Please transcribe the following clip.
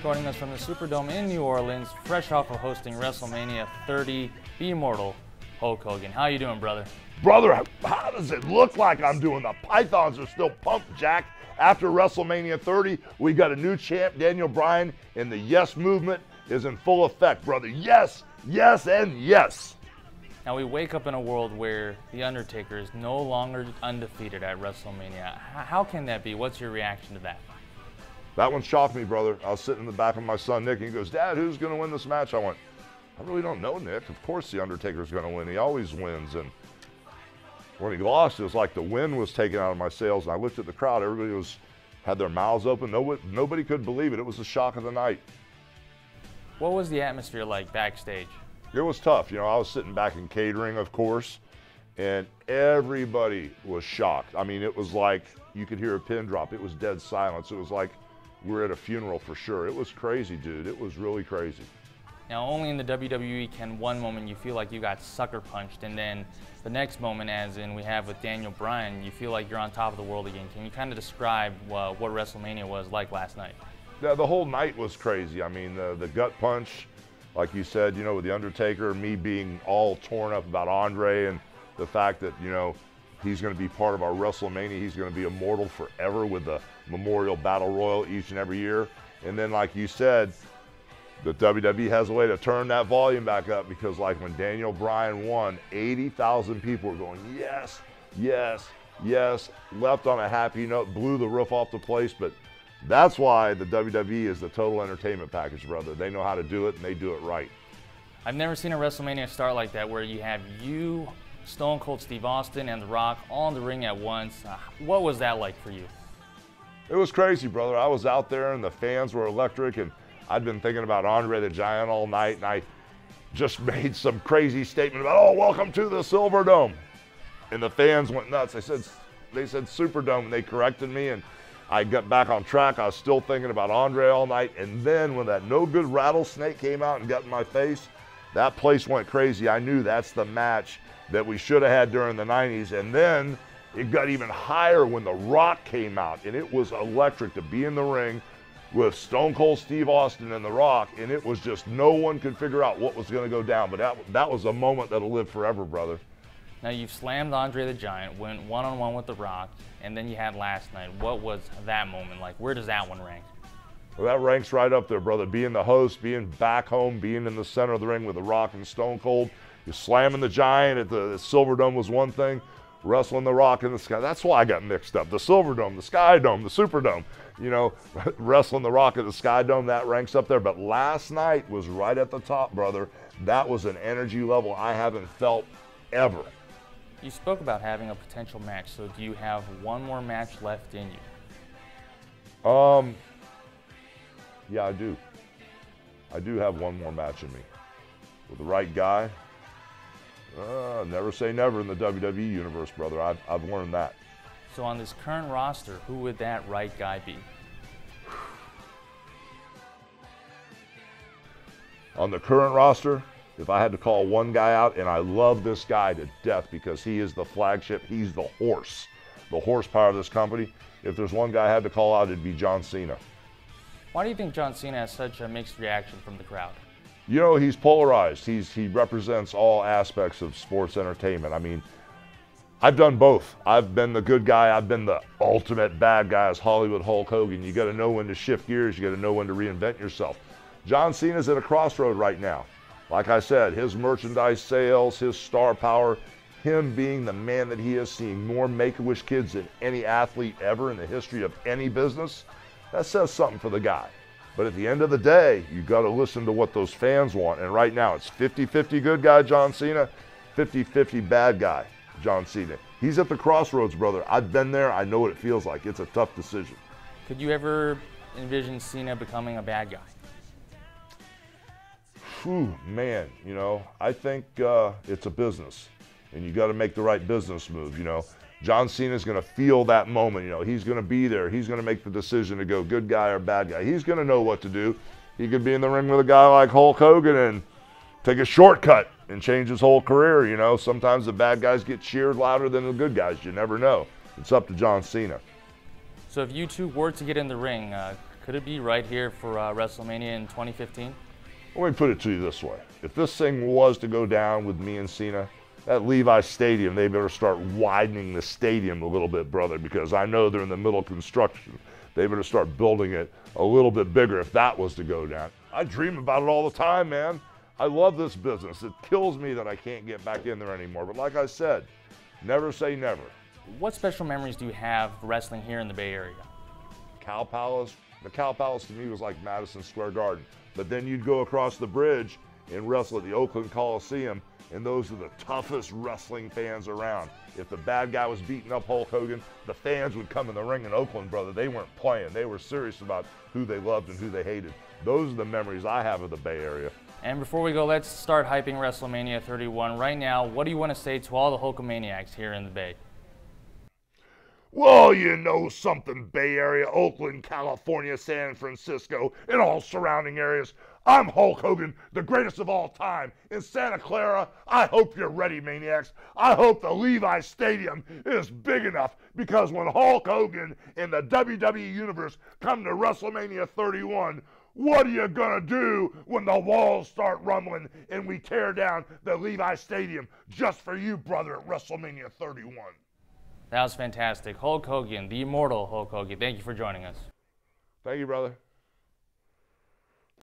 Joining us from the Superdome in New Orleans, fresh off of hosting WrestleMania 30, the immortal Hulk Hogan. How you doing, brother? Brother, how does it look like I'm doing? The Pythons are still pumped, Jack. After WrestleMania 30, we got a new champ, Daniel Bryan, and the yes movement is in full effect, brother. Yes, yes, and yes. Now we wake up in a world where the Undertaker is no longer undefeated at WrestleMania. How can that be? What's your reaction to that? That one shocked me, brother. I was sitting in the back of my son, Nick, and he goes, Dad, who's going to win this match? I went, I really don't know, Nick. Of course the Undertaker's going to win. He always wins. And when he lost, it was like the wind was taken out of my sails. And I looked at the crowd. Everybody had their mouths open. Nobody could believe it. It was the shock of the night. What was the atmosphere like backstage? It was tough. You know, I was sitting back in catering, of course, and everybody was shocked. I mean, it was like you could hear a pin drop. It was dead silence. It was like we were at a funeral for sure. It was crazy, dude. It was really crazy. Now, only in the WWE can one moment you feel like you got sucker punched, and then the next moment, as in we have with Daniel Bryan, you feel like you're on top of the world again. Can you kind of describe what WrestleMania was like last night? Yeah, the whole night was crazy. I mean, the gut punch, like you said, you know, with the Undertaker, me being all torn up about Andre and the fact that, you know, he's going to be part of our WrestleMania. He's going to be immortal forever with the Memorial Battle Royal each and every year. And then, like you said, the WWE has a way to turn that volume back up because, like, when Daniel Bryan won, 80,000 people were going, yes, yes, yes, left on a happy note, blew the roof off the place. But that's why the WWE is the total entertainment package, brother. They know how to do it, and they do it right. I've never seen a WrestleMania start like that, where you have you, Stone Cold Steve Austin, and The Rock all in the ring at once. What was that like for you? It was crazy, brother. I was out there, and the fans were electric, and I'd been thinking about Andre the Giant all night, and I just made some crazy statement about, oh, welcome to the Silverdome. And the fans went nuts. They said Superdome, and they corrected me, and I got back on track. I was still thinking about Andre all night, and then when that no good rattlesnake came out and got in my face, that place went crazy. I knew that's the match that we should have had during the 90s, and then it got even higher when The Rock came out, and it was electric to be in the ring with Stone Cold Steve Austin and The Rock, and it was just no one could figure out what was going to go down, but that was a moment that'll live forever, brother. Now, you've slammed Andre the Giant, went one-on-one with The Rock, and then you had last night. What was that moment like? Where does that one rank? Well, that ranks right up there, brother. Being the host, being back home, being in the center of the ring with The Rock and Stone Cold. You're slamming the Giant at the Silverdome was one thing. Wrestling The Rock in the sky. That's why I got mixed up. The Silverdome, the Sky Dome, the Superdome. You know, wrestling The Rock at the Sky Dome, that ranks up there. But last night was right at the top, brother. That was an energy level I haven't felt ever. You spoke about having a potential match, so do you have one more match left in you? Yeah, I do. I do have one more match in me. With the right guy. Never say never in the WWE universe, brother. I've learned that. So on this current roster, who would that right guy be? On the current roster, if I had to call one guy out, and I love this guy to death because he is the flagship, he's the horsepower of this company. If there's one guy I had to call out, it'd be John Cena. Why do you think John Cena has such a mixed reaction from the crowd? You know, he's polarized. He represents all aspects of sports entertainment. I mean, I've done both. I've been the good guy. I've been the ultimate bad guy as Hollywood Hulk Hogan. You got to know when to shift gears. You got to know when to reinvent yourself. John Cena's at a crossroad right now. Like I said, his merchandise sales, his star power, him being the man that he is, seeing more Make-A-Wish kids than any athlete ever in the history of any business, that says something for the guy. But at the end of the day, you got to listen to what those fans want. And right now, it's 50-50 good guy John Cena, 50-50 bad guy John Cena. He's at the crossroads, brother. I've been there. I know what it feels like. It's a tough decision. Could you ever envision Cena becoming a bad guy? Whew, man, you know, I think it's a business. And you got to make the right business move, you know. John Cena's going to feel that moment, you know. He's going to be there. He's going to make the decision to go good guy or bad guy. He's going to know what to do. He could be in the ring with a guy like Hulk Hogan and take a shortcut and change his whole career, you know. Sometimes the bad guys get cheered louder than the good guys. You never know. It's up to John Cena. So if you two were to get in the ring, Could it be right here for WrestleMania in 2015? Let me put it to you this way. If this thing was to go down with me and Cena, that Levi Stadium, they better start widening the stadium a little bit, brother, because I know they're in the middle of construction. They better start building it a little bit bigger if that was to go down. I dream about it all the time, man. I love this business. It kills me that I can't get back in there anymore. But like I said, never say never. What special memories do you have wrestling here in the Bay Area? Cow Palace. The Cow Palace to me was like Madison Square Garden. But then you'd go across the bridge and wrestle at the Oakland Coliseum, and those are the toughest wrestling fans around. If the bad guy was beating up Hulk Hogan, the fans would come in the ring in Oakland, brother. They weren't playing. They were serious about who they loved and who they hated. Those are the memories I have of the Bay Area. And before we go, let's start hyping WrestleMania 31. Right now, what do you want to say to all the Hulkamaniacs here in the Bay? Well, you know something, Bay Area, Oakland, California, San Francisco, and all surrounding areas. I'm Hulk Hogan, the greatest of all time. In Santa Clara, I hope you're ready, maniacs. I hope the Levi Stadium is big enough, because when Hulk Hogan and the WWE Universe come to WrestleMania 31, what are you gonna do when the walls start rumbling and we tear down the Levi Stadium just for you, brother, at WrestleMania 31? That was fantastic. Hulk Hogan, the immortal Hulk Hogan. Thank you for joining us. Thank you, brother.